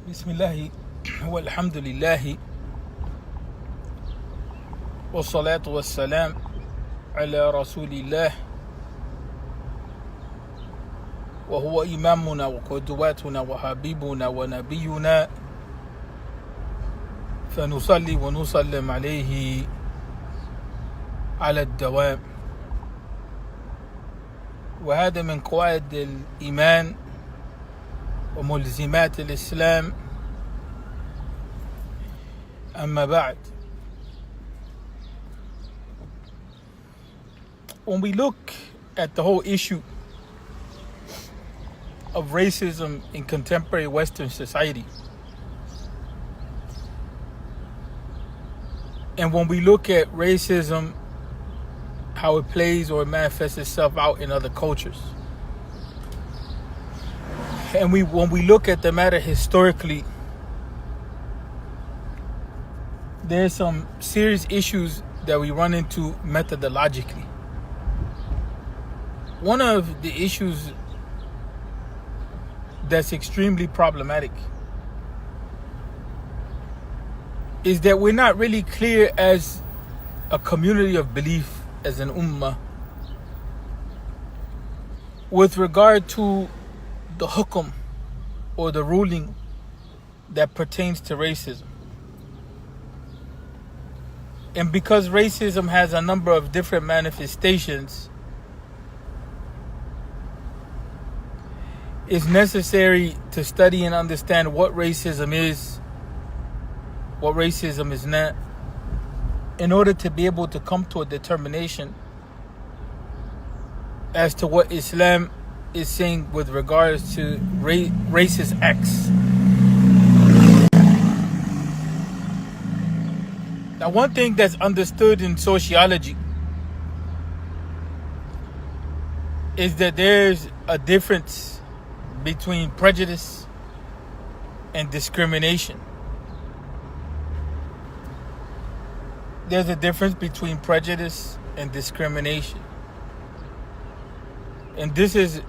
بسم الله والحمد لله والصلاة والسلام على رسول الله وهو إمامنا وقدواتنا وحبيبنا ونبينا فنصلي ونسلم عليه على الدوام. وهذا من قواعد الإيمان وملزمات الإسلام. أما بعد, when we look at the whole issue of racism in contemporary Western society, and when we look at racism, how it plays or manifests itself out in other cultures, and when we look at the matter historically, there's some serious issues that we run into methodologically. One of the issues that's extremely problematic is that we're not really clear as a community of belief, as an ummah, with regard to the hukum or the ruling that pertains to racism. And because racism has a number of different manifestations, it's necessary to study and understand what racism is, what racism is not, in order to be able to come to a determination as to what Islam is saying with regards to racist acts. Now, one thing that's understood in sociology is that there's a difference between prejudice and discrimination. There's a difference between prejudice and discrimination. And this is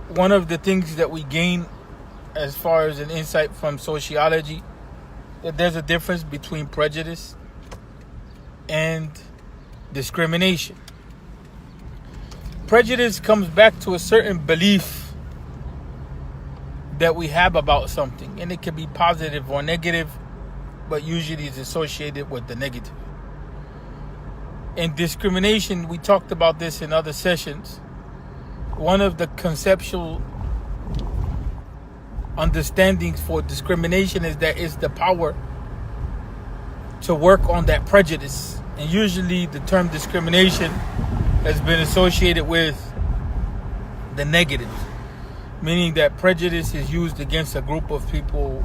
one of the things that we gain as far as an insight from sociology, that there's a difference between prejudice and discrimination. Prejudice comes back to a certain belief that we have about something, and it can be positive or negative, but usually it's associated with the negative. And discrimination, we talked about this in other sessions. One of the conceptual understandings for discrimination is that it's the power to work on that prejudice. And usually the term discrimination has been associated with the negative, meaning that prejudice is used against a group of people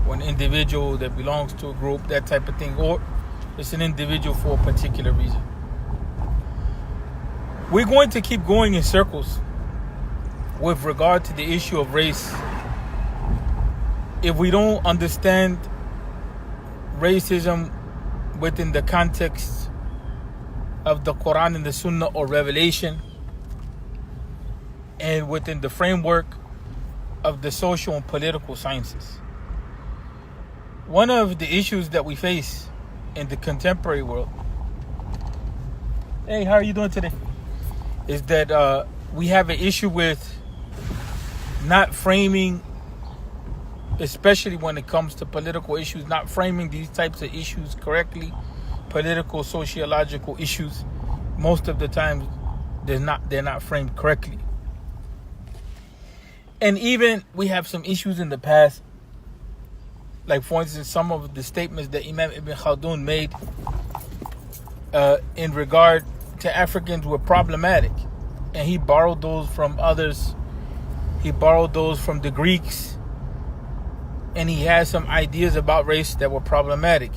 or an individual that belongs to a group, that type of thing, or it's an individual for a particular reason. We're going to keep going in circles with regard to the issue of race if we don't understand racism within the context of the Quran and the Sunnah or revelation, and within the framework of the social and political sciences. One of the issues that we face in the contemporary world, hey, how are you doing today? Is that we have an issue with not framing, especially when it comes to political issues, not framing these types of issues correctly. Political, sociological issues, most of the time they're not framed correctly. And even we have some issues in the past, like for instance some of the statements that Imam Ibn Khaldun made in regard to Africans were problematic, and he borrowed those from others. He borrowed those from the Greeks, and he had some ideas about race that were problematic.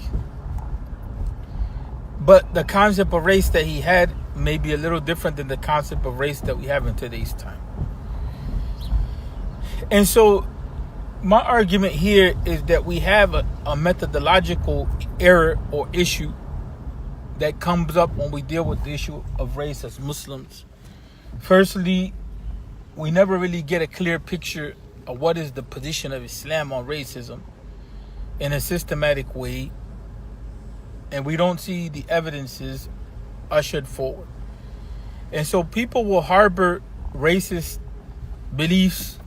But the concept of race that he had may be a little different than the concept of race that we have in today's time. And so my argument here is that we have a methodological error or issue that comes up when we deal with the issue of race as Muslims. Firstly, we never really get a clear picture what is the position of Islam on racism in a systematic way, and we don't see the evidences ushered forward. And so people will harbor racist beliefs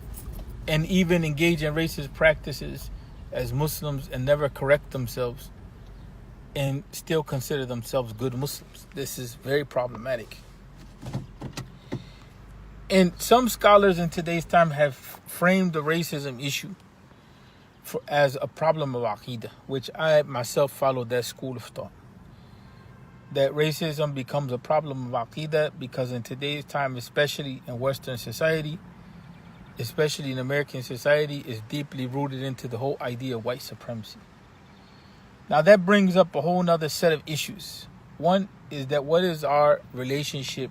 and even engage in racist practices as Muslims and never correct themselves and still consider themselves good Muslims. This is very problematic. And some scholars in today's time have framed the racism issue as a problem of Aqidah, which I myself follow that school of thought. That racism becomes a problem of Aqidah because in today's time, especially in Western society, especially in American society, is deeply rooted into the whole idea of white supremacy. Now that brings up a whole nother set of issues. One is that what is our relationship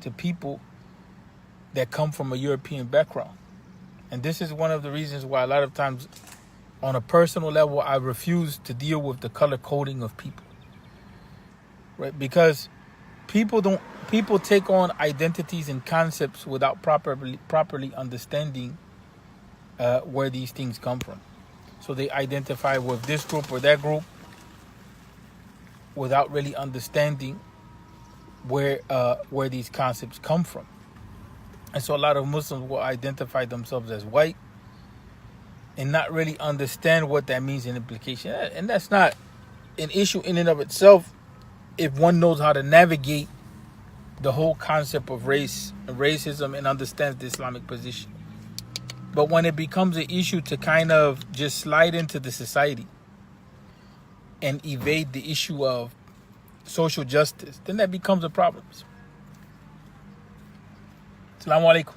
to people that come from a European background? And this is one of the reasons why a lot of times on a personal level, I refuse to deal with the color coding of people. Right? Because people take on identities and concepts without properly understanding where these things come from. So they identify with this group or that group without really understanding where these concepts come from. And so a lot of Muslims will identify themselves as white and not really understand what that means in implication. And that's not an issue in and of itself if one knows how to navigate the whole concept of race and racism and understands the Islamic position. But when it becomes an issue to kind of just slide into the society and evade the issue of social justice, then that becomes a problem. Assalamu alaikum.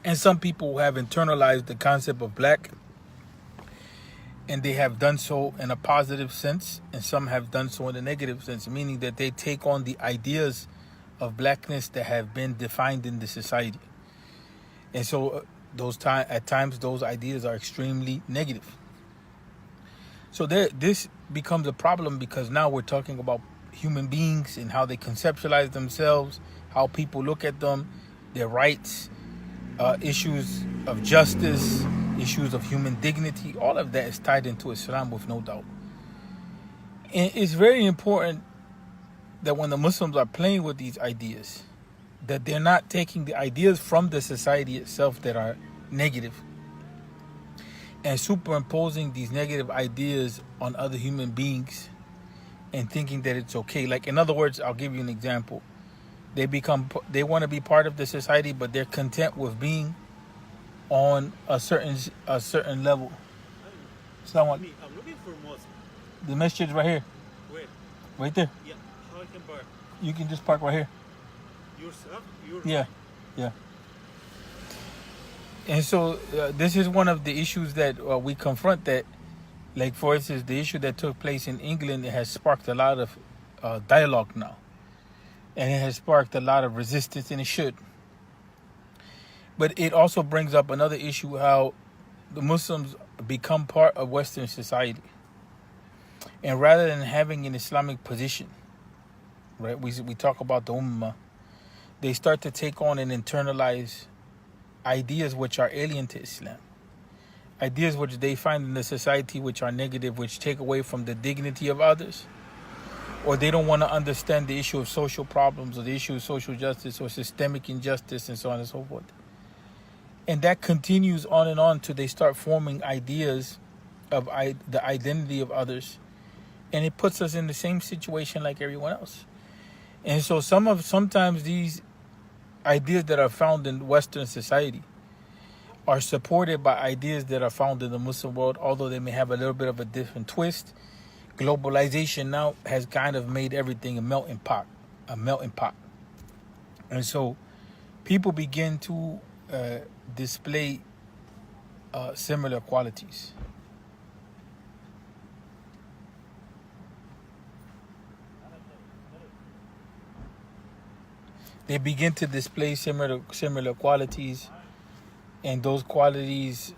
And some people have internalized the concept of black, and they have done so in a positive sense, and some have done so in a negative sense, meaning that they take on the ideas of blackness that have been defined in the society. And so at times those ideas are extremely negative. So this becomes a problem because now we're talking about human beings and how they conceptualize themselves, how people look at them, their rights, issues of justice, issues of human dignity. All of that is tied into Islam with no doubt. And it's very important that when the Muslims are playing with these ideas, that they're not taking the ideas from the society itself that are negative and superimposing these negative ideas on other human beings and thinking that it's okay. Like, in other words, I'll give you an example. They want to be part of the society, but they're content with being on a certain level. I'm looking for mosque. The masjid is right here. Where? Right there. Yeah. How I can park? You can just park right here. Yourself? Yeah. And so this is one of the issues that we confront. That, like, for instance, the issue that took place in England, it has sparked a lot of dialogue now. And it has sparked a lot of resistance, and it should. But it also brings up another issue, how the Muslims become part of Western society. And rather than having an Islamic position, right, we talk about the Ummah, they start to take on and internalize ideas which are alien to Islam. Ideas which they find in the society which are negative, which take away from the dignity of others. Or they don't want to understand the issue of social problems or the issue of social justice or systemic injustice and so on and so forth. And that continues on and on till they start forming ideas of the identity of others. And it puts us in the same situation like everyone else. And so sometimes these ideas that are found in Western society are supported by ideas that are found in the Muslim world, although they may have a little bit of a different twist. Globalization now has kind of made everything a melting pot. And so people begin to display similar qualities. They begin to display similar qualities, and those qualities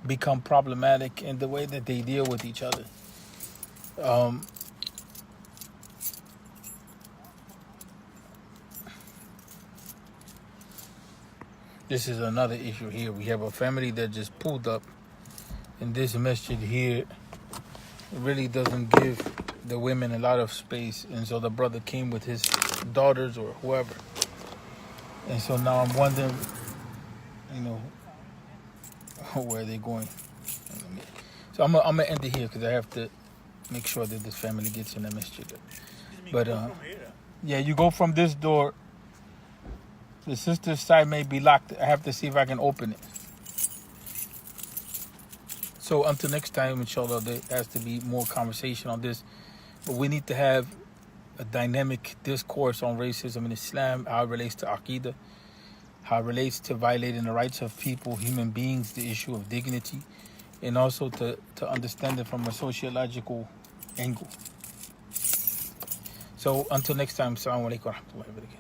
become problematic in the way that they deal with each other. This is another issue here. We have a family that just pulled up in this masjid here. It really doesn't give the women a lot of space, and so the brother came with his daughters or whoever. And so now I'm wondering, where are they going? So I'm gonna end it here because I have to make sure that this family gets in the masjid. But yeah, you go from this door. The sister's side may be locked. I have to see if I can open it. So until next time, inshallah, there has to be more conversation on this. But we need to have a dynamic discourse on racism in Islam, how it relates to Aqidah, how it relates to violating the rights of people, human beings, the issue of dignity, and also to understand it from a sociological angle. So until next time, assalamu alaikum wa rahmatullahi wa barakatuh.